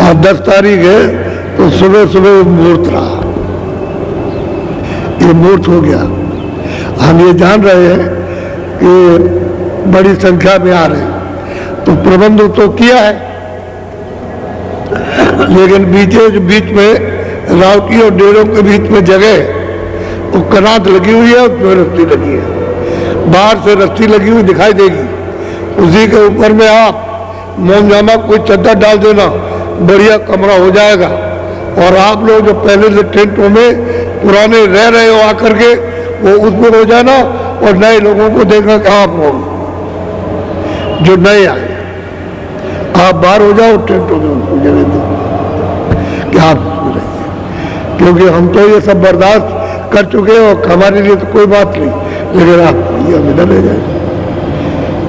और 10 तारीख है, तो सुबह सुबह मुहूर्त रहा, ये मुहूर्त हो गया। हम ये जान रहे हैं कि बड़ी संख्या में आ रहे हैं, तो प्रबंध तो किया है, लेकिन बीच में रावटी और डेरों के बीच में जगह वो कनात लगी हुई है और व्यवस्थी लगी है। बाहर से रस्सी लगी हुई दिखाई देगी, उसी के ऊपर में आप मोमजामा कोई चद्दर डाल देना, बढ़िया कमरा हो जाएगा। और आप लोग जो पहले से टेंटों में पुराने रह रहे हो आकर के, वो उसमें हो जाना और नए लोगों को देखना कि आप हो जो नए आए, आप बाहर हो जाओ टेंटों में, उनको जगह दो कि आप रहिए, क्योंकि हम तो ये सब बर्दाश्त कर चुके हैं और हमारे लिए तो कोई बात नहीं, लेकिन आप ये इधर रह जाए,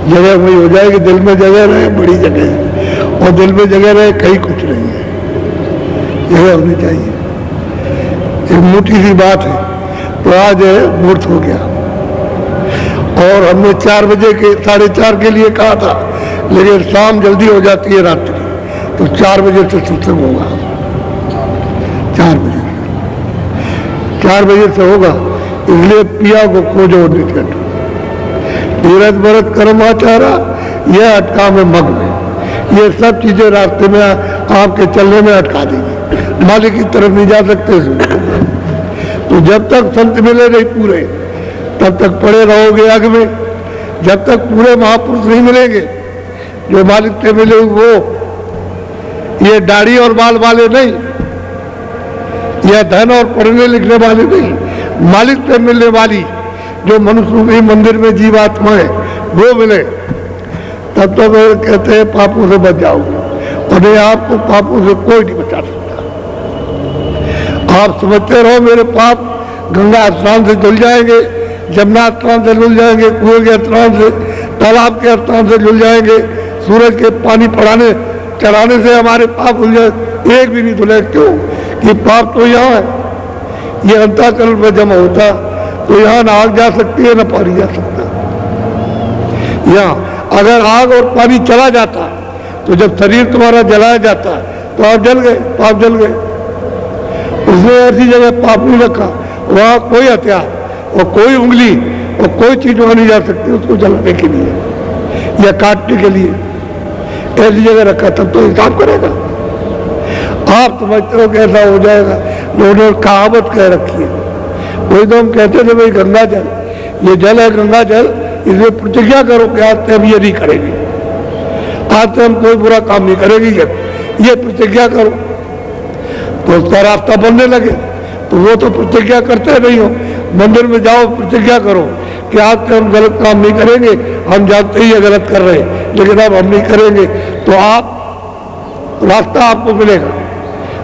जगह वही हो जाएगी, दिल में जगह रहे, बड़ी जगह है, और दिल में जगह रहे कहीं कुछ नहीं है, जगह होनी चाहिए। एक मोटी सी बात है, तो आज मुहूर्त हो गया और हमने 4 बजे के 4:30 के लिए कहा था, लेकिन शाम जल्दी हो जाती है रात्रि, तो 4 बजे से सत्संग होगा, 4 बजे से होगा। इसलिए पिया को खोजो निकट, तीरथ भरत कर्माचारा, यह अटका में मग्न है। ये सब चीजें रास्ते में आपके चलने में अटका देंगी, मालिक की तरफ नहीं जा सकते। तो जब तक संत मिले नहीं पूरे, तब तक पड़े रहोगे आग में। जब तक पूरे महापुरुष नहीं मिलेंगे जो मालिक से मिले, वो ये दाढ़ी और बाल वाले नहीं, यह धन और पढ़ने लिखने वाले नहीं, मालिक से मिलने वाली जो मनुष्य के मंदिर में जीवात्मा है वो मिले, तब तो वे कहते हैं पापों से बच जाओगे। और ये आपको पापों से कोई नहीं बचा सकता। आप समझते रहो मेरे पाप गंगा स्नान से धुल जाएंगे, जमुना स्नान से धुल जाएंगे, कुएं के स्नान से, तालाब के स्नान से धुल जाएंगे, सूरज के पानी पड़ाने चढ़ाने से हमारे पाप धुल जाए, एक भी नहीं धुले। क्यों? कि पाप तो यहाँ है, ये अंतःकरण में जमा होता, तो यहाँ ना आग जा सकती है ना पानी जा सकता। यहाँ अगर आग और पानी चला जाता, तो जब शरीर तुम्हारा जलाया जाता तो आप जल गए, पाप जल गए। उसने ऐसी जगह पाप नहीं रखा, वहाँ कोई हथियार और कोई उंगली और कोई चीज वहाँ नहीं जा सकती उसको जलाने के लिए या काटने के लिए, ऐसी जगह रखा, तब तो हिसाब करेगा। आप समझते हो कि ऐसा हो जाएगा, उन्होंने कहावत कह रखी है। वही तो हम कहते थे भाई गंगा जल, ये जल है गंगा जल, इसमें प्रतिज्ञा करो कि आज से हम ये नहीं करेंगे, आज से हम कोई बुरा काम नहीं करेंगे, ये प्रतिज्ञा करो। तो उसका रास्ता बनने लगे। तो वो तो प्रतिज्ञा करते नहीं हो, मंदिर में जाओ प्रतिज्ञा करो कि आज से हम गलत काम नहीं करेंगे, हम जानते ही ये गलत कर रहे हैं लेकिन अब हम नहीं करेंगे, तो आप रास्ता आपको मिलेगा।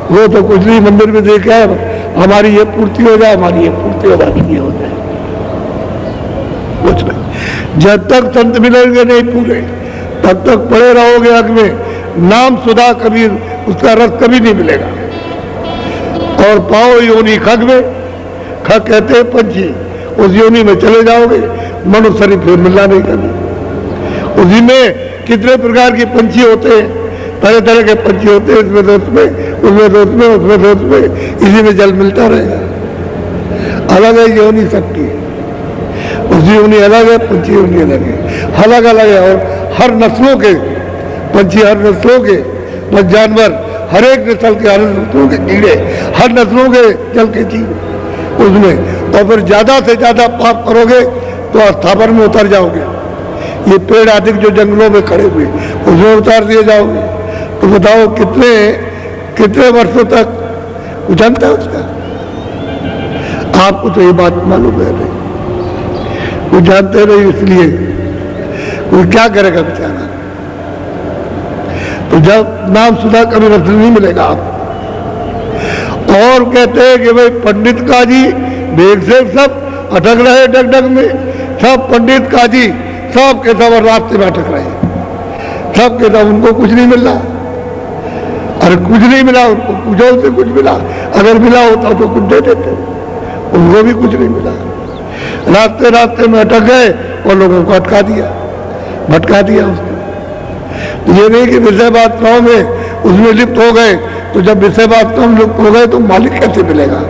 वो तो कुछ नहीं, मंदिर में देखा है हमारी ये पूर्ति हो जाए, हमारी ये पूर्ति हो जाए, ये हो जाए, कुछ नहीं। जब तक संत मिलेंगे नहीं पूरे, तब तक पड़े रहोगे आग में। नाम सुधा कभी उसका रस कभी नहीं मिलेगा। और पाओ योनि खग में, खग कहते हैं पंछी, उस योनि में चले जाओगे, मनुष्य शरीर फिर मिलना नहीं कभी। उसी में कितने प्रकार के पंछी होते हैं, तरह तरह के पंछी होते हैं, इसमें तो उसमें, उसमें तो उसमें, उसमें तो उसमें, इसी में जल मिलता रहेगा। अलग है योनि सबकी, उसी योनि अलग है, पंछी योनि अलग है, अलग अलग है। और हर नस्लों के पंछी, हर नस्लों के बस जानवर, हर एक नस्ल के, हर नस्लों के कीड़े, हर नस्लों के जल के जीव उसमें। और फिर ज्यादा से ज्यादा पाप करोगे तो अस्थापन में उतर जाओगे। ये पेड़ आदि जो जंगलों में खड़े हुए उसमें उतार दिए जाओगे। तो बताओ कितने कितने वर्षों तक कुछ अंत है उसका? आपको तो ये बात मालूम है नहीं, कुछ जानते नहीं, इसलिए कोई क्या करेगा बेचारा। तो जब नाम सुधा कभी रस नहीं मिलेगा आप। और कहते हैं कि भाई पंडित काजी वेद से सब अटक रहे डग में, सब पंडित काजी सब के सब रास्ते में अटक रहे, सब के सब उनको कुछ नहीं मिल रहा। अरे कुछ नहीं मिला उनको, पूछो उनसे कुछ मिला, अगर मिला होता तो कुछ दे देते, उनको भी कुछ नहीं मिला। रास्ते रास्ते में अटक गए और लोगों को अटका दिया, भटका दिया उसने। तो ये नहीं कि विषय वासनाओं में उसमें लिप्त हो गए, तो जब विषय वासनाओं में लिप्त हो गए तो मालिक कैसे मिलेगा?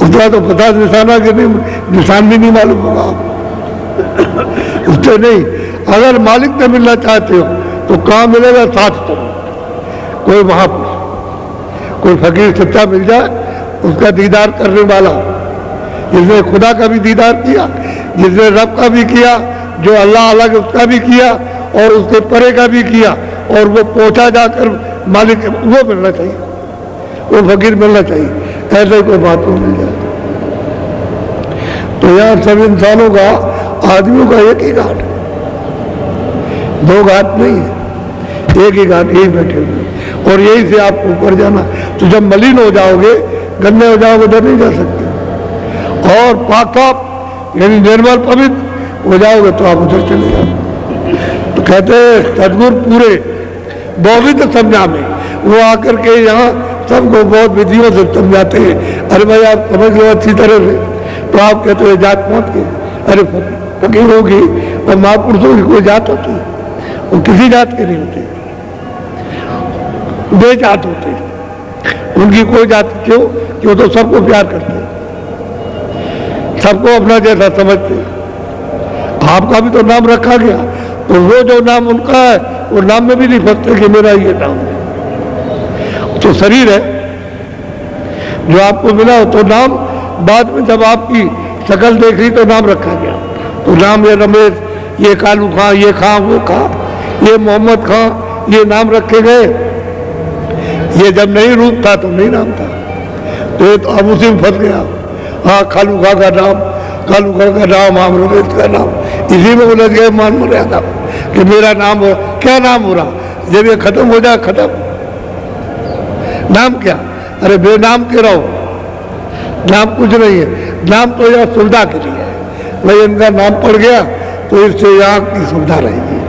उसका तो 50 निशाना के निशान भी नहीं मालूम होगा उससे नहीं। अगर मालिक से मिलना चाहते हो तो कहाँ मिलेगा? साथ तो कोई महापुरुष, कोई फकीर सच्चा मिल जाए, उसका दीदार करने वाला, जिसने खुदा का भी दीदार किया, जिसने रब का भी किया, जो अल्लाह अलग उसका भी किया और उसके परे का भी किया, और वो पहुंचा जाकर मालिक वो मिलना चाहिए, वो फकीर मिलना चाहिए, ऐसे कोई बात मिल जाए। तो यहाँ सब इंसानों का, आदमियों का एक ही घाट है, दो घाट नहीं है, एक ही घाट, यही बैठे हुए, और यही से आपको ऊपर जाना। तो जब मलिन हो जाओगे, गंदे हो जाओगे, उधर नहीं जा सकते, और पाक साफ यानी निर्मल पवित्र हो जाओगे तो आप उधर चले जाओगे। तो कहते हैं सदगुरु पूरे बहुत समझा में, वो आकर के यहाँ सबको बहुत विधियों से समझाते हैं। अरे भाई आप समझ लो अच्छी तरह से, तो आप कहते हो जात मत के, अरे फकीर होगी और महापुरुषों की कोई जात होती है, वो किसी जात के नहीं होते, बेजात होते हैं, उनकी कोई जात क्यों, क्यों तो सबको प्यार करते हैं, सबको अपना जैसा समझते हैं। आपका भी तो नाम रखा गया, तो वो जो नाम उनका है वो नाम में भी नहीं फंसते कि मेरा ये नाम है। तो शरीर है जो आपको मिला, तो नाम बाद में जब आपकी शक्ल देख रही तो नाम रखा गया। तो नाम ये रमेश, ये कालू खां, ये खां, वो खां, ये मोहम्मद खां, ये नाम रखे गए। ये जब नहीं रूप था तो नहीं नाम था, तो ये तो अब उसी में फंस गया। हाँ कालू खां का नाम, कालू खां का नाम, हम रमेश का नाम, इसी में उलझ गए मान मर्यादा कि मेरा नाम हो, क्या नाम हो रहा, जब ये खत्म हो जाए खत्म, नाम क्या, अरे बेनाम के रहो, नाम कुछ नहीं है, नाम तो यह सुविधा के लिए है, भाई इनका नाम पड़ गया तो इससे यहाँ की सुविधा रहेगी।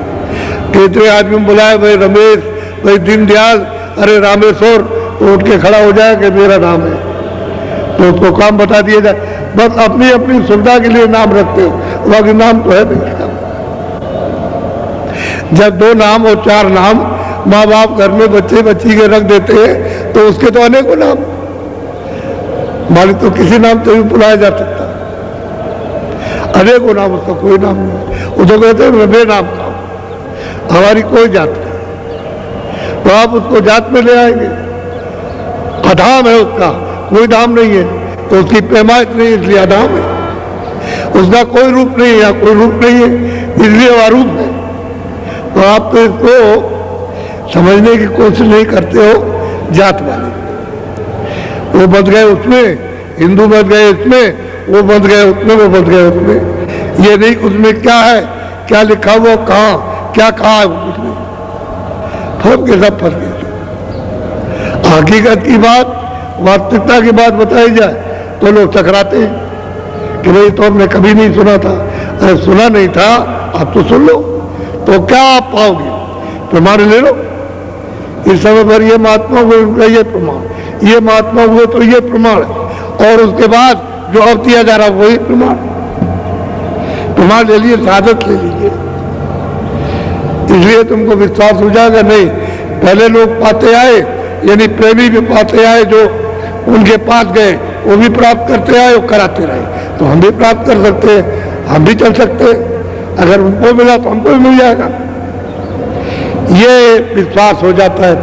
कितने आदमी बुलाए, भाई रमेश, भाई दीनदयाल, अरे रामेश्वर, तो उठ के खड़ा हो जाए कि मेरा नाम है, तो उसको काम बता दिया जाए। बस अपनी अपनी सुविधा के लिए नाम रखते हो, बाकी नाम तो है नहीं। जब दो नाम और चार नाम माँ बाप घर में बच्चे बच्ची के रख देते हैं तो उसके तो अनेकों नाम, मालिक तो किसी नाम से भी बुलाया जा सकता, अनेकों नाम, उसका कोई नाम नहीं। वो तो कहते हैं बेनाम का, हमारी कोई जात नहीं, तो आप उसको जात में ले आएंगे, अधाम है उसका, कोई नाम नहीं है, तो उसकी पैमाइश नहीं, इसलिए अधाम है। उसका कोई रूप नहीं है, या कोई रूप नहीं है, इसलिए वह रूप है। तो आप तो इसको समझने की कोशिश नहीं करते हो, जात वाले वो बच गए उसमें, हिंदू बच गए इसमें, वो बच गए उसमें, वो बच गए उसमें, ये नहीं उसमें क्या है, क्या लिखा हुआ, कहाँ क्या कहा है, वो कुछ नहीं, फर्क के सब फंस गए। हकीकत की बात, वास्तविकता की बात बताई जाए तो लोग टकराते हैं कि भाई तो हमने कभी नहीं सुना था। अरे सुना नहीं था, आप तो सुन लो, तो क्या आप पाओगे, प्रमाण ले लो। इस समय पर ये महात्मा हुए, उनका ये प्रमाण, ये महात्मा हुए तो ये प्रमाण, और उसके बाद जो अब दिया जा रहा वही प्रमाण, प्रमाण ले लिए, शहादत ले लीजिए, इसलिए तुमको विश्वास हो जाएगा। नहीं, पहले लोग पाते आए, यानी प्रेमी भी पाते आए, जो उनके पास गए वो भी प्राप्त करते आए और कराते रहे, तो हम भी प्राप्त कर सकते हैं, हम भी चल सकते हैं, अगर उनको मिला तो हमको भी मिल जाएगा। ये विश्वास हो जाता है,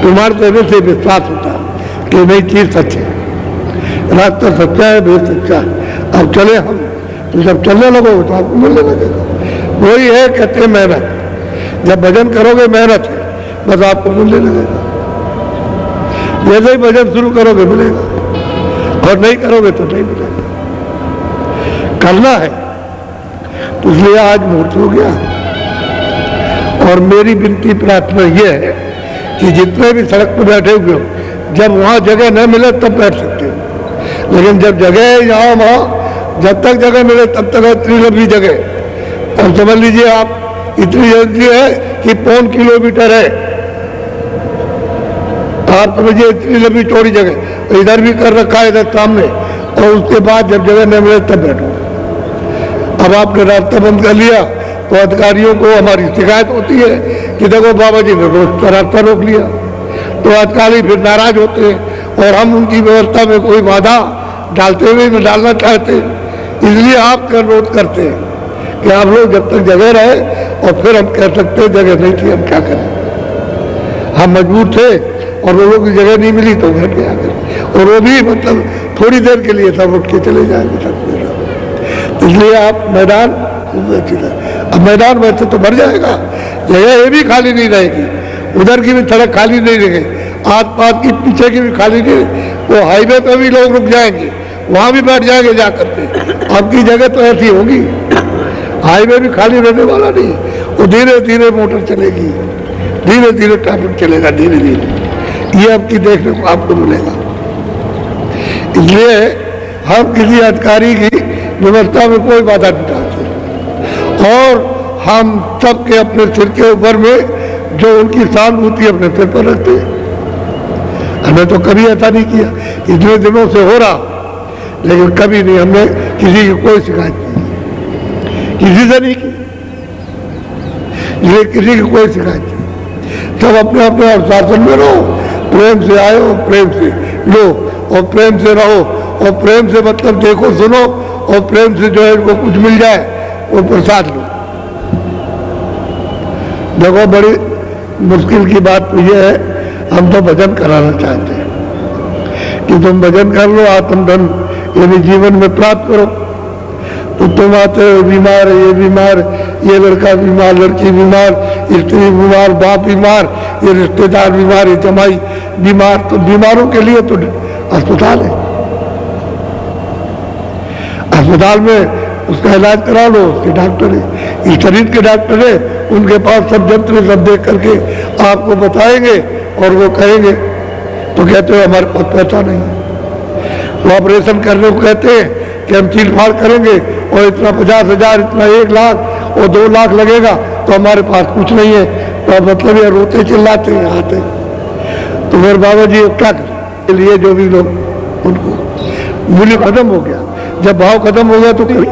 प्रमाण देने से विश्वास होता है कि नई चीज सच है, रास्ता सच्चा है, भेद सच्चा है। अब चले हम, तो जब चलने लगोगे तो आपको मिलने लगेगा। वही है कहते हैं मेहनत, जब भजन करोगे मेहनत है, बस आपको मिलने लगेगा। जैसे ही भजन शुरू करोगे मिलेगा, और नहीं करोगे तो नहीं मिलेगा। करना है, तो इसलिए आज मुहूर्त हो गया, और मेरी विनती प्रार्थना यह है कि जितने भी सड़क पर बैठे हुए हो, जब वहाँ जगह न मिले तब बैठ सकते हो, लेकिन जब जगह है यहाँ वहाँ, जब तक जगह मिले तब तक इतनी लंबी जगह। अब समझ लीजिए आप, इतनी जल्दी है कि 5 किलोमीटर है, आप समझिए इतनी लंबी चौड़ी जगह, इधर भी कर रखा है इधर सामने, और उसके बाद जब जगह न मिले तब बैठो। अब आपने रास्ता बंद कर लिया तो अधिकारियों को हमारी शिकायत होती है कि देखो बाबा जी ने रोज रास्ता रोक लिया, तो अधिकारी फिर नाराज होते हैं, और हम उनकी व्यवस्था में कोई बाधा डालते हुए न डालना चाहते, इसलिए आपका अनुरोध करते हैं कि आप लोग जब तक जगह रहे, और फिर हम कह सकते हैं जगह नहीं थी हम क्या करें, हम मजबूर थे और लोगों की जगह नहीं मिली तो घर के आ गए, और वो भी मतलब थोड़ी देर के लिए सब उठ के चले जाएंगे सब। इसलिए आप मैदान अब मैदान वैसे तो भर जाएगा, जगह ये भी खाली नहीं रहेगी, उधर की भी सड़क खाली नहीं रहेगी, आस पास की पीछे की भी खाली नहीं, वो हाईवे पे भी लोग रुक जाएंगे, वहां भी बैठ जाएंगे जाकर के। आपकी जगह तो ऐसी होगी, हाईवे भी खाली रहने वाला नहीं, वो धीरे धीरे मोटर चलेगी, धीरे धीरे ट्रैफिक चलेगा, धीरे धीरे ये आपकी देखने को आपको मिलेगा। इसलिए हम किसी अधिकारी की व्यवस्था में कोई बाधा नहीं डालते, और हम सबके अपने सिर के ऊपर में जो उनकी सहानुभूति अपने सिर पर रखते हैं। हमने तो कभी ऐसा नहीं किया, इतने दिनों से हो रहा, लेकिन कभी नहीं हमने किसी की कोई शिकायत नहीं, किसी से नहीं की, ये किसी की कोई शिकायत नहीं। सब अपने अपने अनुशासन में रहो, प्रेम से आयो, प्रेम से लो, और प्रेम से रहो, और प्रेम से मतलब देखो सुनो, और प्रेम से जो है इनको कुछ मिल जाए वो प्रसाद लो। देखो बड़ी मुश्किल की बात तो ये है, हम तो भजन कराना चाहते हैं कि तुम भजन कर लो, आत्मधन यानी जीवन में प्राप्त करो। तो तुम आते हो बीमार है, ये बीमार, ये लड़का बीमार, लड़की बीमार, स्त्री बीमार, बाप बीमार, ये रिश्तेदार बीमार, ये जमाई बीमार, तो बीमारों के लिए तो अस्पताल है, अस्पताल में उसका इलाज करा लो, उसके डॉक्टर है, इस शरीर के डॉक्टर है, उनके पास सब यंत्र सब देख करके आपको बताएंगे और वो कहेंगे, तो कहते हो हमारे पास पैसा नहीं है, वो ऑपरेशन करने को कहते हैं कि हम चीर फाड़ करेंगे और इतना 50,000, इतना 1 लाख और 2 लाख लगेगा, तो हमारे पास कुछ नहीं है। तो मतलब ये रोते चिल्लाते हैं आते, तो फिर बाबा जी क्या करें, लिए जो भी लोग उनको मूल्य खत्म हो गया, जब भाव खत्म हो गया तो कोई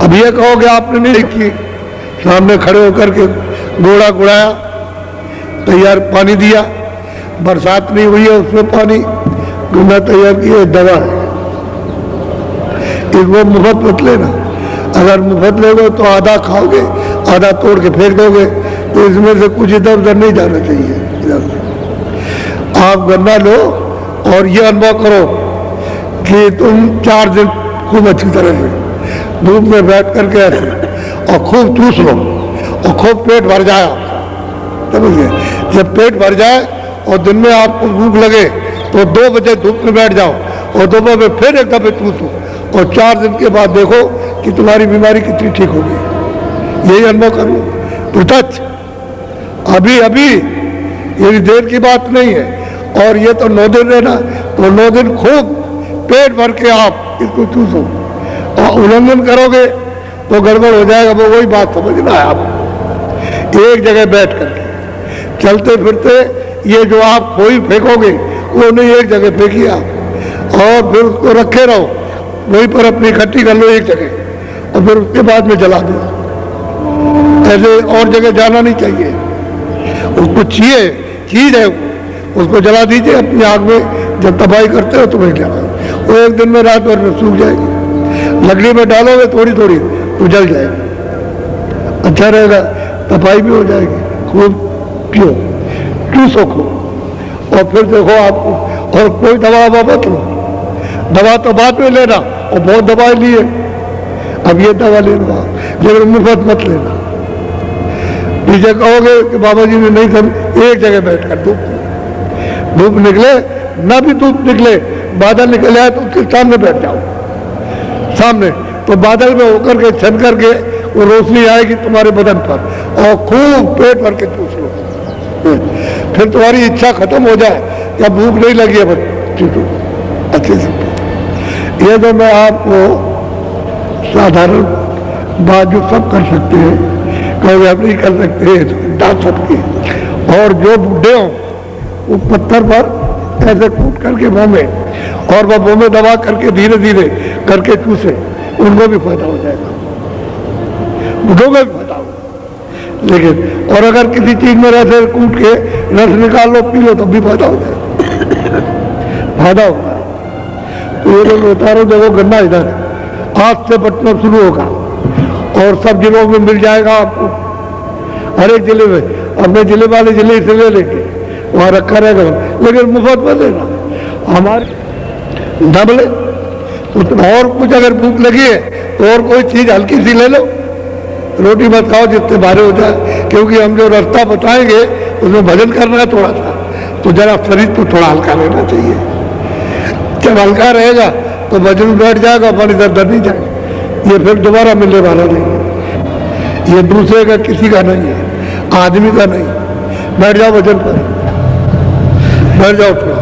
अब ये कहोगे आपने नहीं की, सामने खड़े होकर के घोड़ा गुड़ाया, तैयार पानी दिया, बरसात नहीं हुई है उसमें पानी गुना तैयार किया, दवा है, इसको मुफ्त मत लेना, अगर मुफ्त लोगे तो आधा खाओगे, आधा तोड़ के फेंक दोगे, तो इसमें से कुछ इधर उधर नहीं जाना चाहिए। आप गन्ना लो और ये अनुभव करो कि तुम 4 दिन खूब अच्छी तरह से धूप में बैठ करके ऐसे और खूब चूस लो और खूब पेट भर जाए, समझिए, जब पेट भर जाए और दिन में आपको भूख लगे तो 2 बजे धूप में बैठ जाओ और दोपहर में फिर एक दफे चूसो, और 4 दिन के बाद देखो कि तुम्हारी बीमारी कितनी ठीक होगी। यही अनुभव करो प्रत्यक्ष, अभी अभी, ये देर की बात नहीं है। और ये तो 9 दिन रहना, तो 9 दिन खूब पेट भर के आप इसको चूसो, और उल्लंघन करोगे तो गड़बड़ हो जाएगा। वो वही बात समझना है, आप एक जगह बैठ करके चलते फिरते ये जो आप खोई फेंकोगे वो नहीं, एक जगह फेंकिए आप और फिर उसको रखे रहो, वहीं पर अपनी इकट्ठी कर लो एक जगह, और फिर उसके बाद में जला दो। ऐसे और जगह जाना नहीं चाहिए, उसको चीज है, उसको जला दीजिए अपनी आग में, जब तबाही करते हो तो वही जलाओ, वो एक दिन में रात भर में सूख जाएगी। लकड़ी में डालोगे थोड़ी थोड़ी तो जल जाएगी, अच्छा रहेगा, सफाई भी हो जाएगी। खूब पियो, चूसो खूब, और फिर देखो आपको, और कोई दवा मत लो, दवा तो बाद में लेना, और बहुत दवाई लिए, अब ये दवा लेना, लेकिन मुफ्त मत लेना। पीछे कहोगे कि बाबा जी ने नहीं समझ, एक जगह बैठकर धूप निकले ना भी धूप निकले, बादल निकल आए तो उसके सामने बैठ जाओ, सामने, तो बादल में होकर के छन करके वो रोशनी आएगी तुम्हारे बदन पर, और खूब पेट भर के चूस लो, फिर तुम्हारी इच्छा खत्म हो जाए, या भूख नहीं लगी है बच्चे अच्छे से। ये तो मैं आपको साधारण बात जो सब कर सकते हैं, कभी आप नहीं कर सकते, डांट सकते, और जो बूढ़े हों वो पत्थर पर ऐसे कूट करके मुंह में, और वह मुंह में दबा करके धीरे धीरे करके चूसे, उनको भी फायदा हो जाएगा, बूढ़ों को भी फायदा हो। लेकिन और अगर किसी चीज में ऐसे कूट के रस निकाल लो, पी लो, तब भी फायदा हो जाएगा, फायदा होगा। तो ये लोग उतारो, देखो गन्ना इधर आज से बटना शुरू होगा, और सब जिलों में मिल जाएगा आपको, हर एक जिले में, अपने जिले वाले जिले से ले लेंगे, वहां रखा रहेगा, लेकिन मुफ्त में देना। हमारे दबले और कुछ अगर भूख लगी है तो और कोई चीज हल्की सी ले लो, रोटी मत खाओ जितने भारे हो जाए, क्योंकि हम जो रास्ता बताएंगे उसमें भजन करना है थोड़ा सा, तो जरा शरीर को थोड़ा हल्का रहना चाहिए। जब हल्का रहेगा तो भजन में बैठ जाएगा, अपनी दर्द नहीं जाएगा, ये फिर दोबारा मिलने वाला नहीं है, ये दूसरे का किसी का नहीं है, आदमी का नहीं। बैठ जाओ भजन पर, बैठ जाओ थोड़ा।